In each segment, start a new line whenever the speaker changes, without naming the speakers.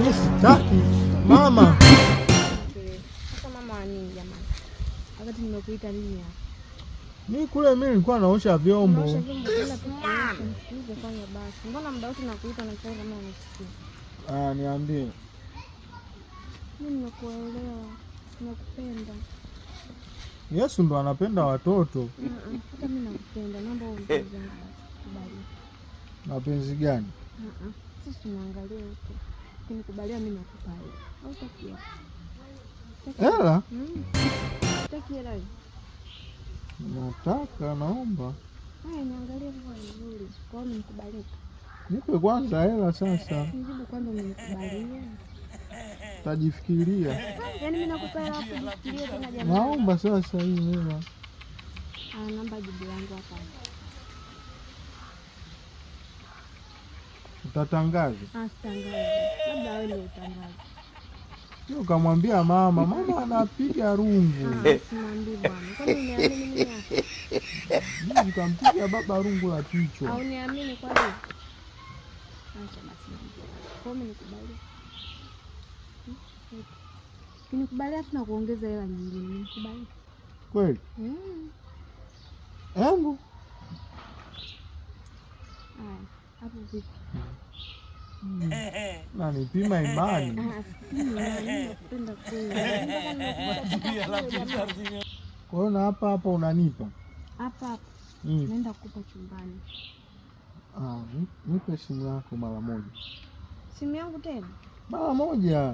Mimi sitaki mama.
Sasa mama nini jamani? Wakati nimekuita nini hapa?
Mimi kule nilikuwa naosha vyombo.
Naosha vyombo bila tusikize fanya basi. Mbona muda wote nakuita na sasa kama unasikia?
Niambie.
Mimi nimekuelewa. Nakupenda.
Yesu ndo anapenda watoto.
Hata mimi nakupenda. Naomba unisikilize. Kubali.
Mapenzi gani?
Sisi tunaangalia huko. Kunikubalia mimi nakupenda. Au utakia?
Hela?
Taki hela.
Nataka, naomba.
Niangalie kwa vizuri. Kwa nini nikubalika?
Nipe kwanza hela sasa.
Nijibu kwanza umenikubalia.
Tajifikiria.
Yaani mimi nakupa hela kufikiria tena jamani.
Naomba sasa hii hela.
Namba jibu yangu hapa.
Utatangaza?
Sitangaza. Labda wewe ndio utangaza.
Sio kamwambia mama anapiga rungu.
Simwambii bwana. Kwani uniamini mimi hapa?
Mimi nikampiga baba rungu la kichwa.
Au niamini kwa nini? Acha basi. Kwa nini nikubali? Nikubali tuna kuongeza hela nyingine. Nikubali.
Kweli? Hebu.
Hapo vipi?
Na nipima imani.
Nakupenda kweli.
Kwa hiyo na hapa unanipa?
Hapa. Naenda kukupa chumbani.
Nipe simu yako mara moja.
Simu yangu tena?
Mara moja.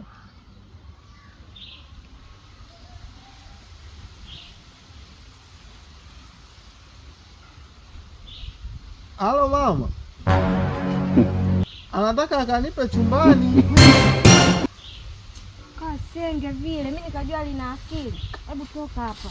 Halo mama. Anataka akanipe chumbani.
Kasenge vile, mimi nikajua lina akili. Hebu toka hapa.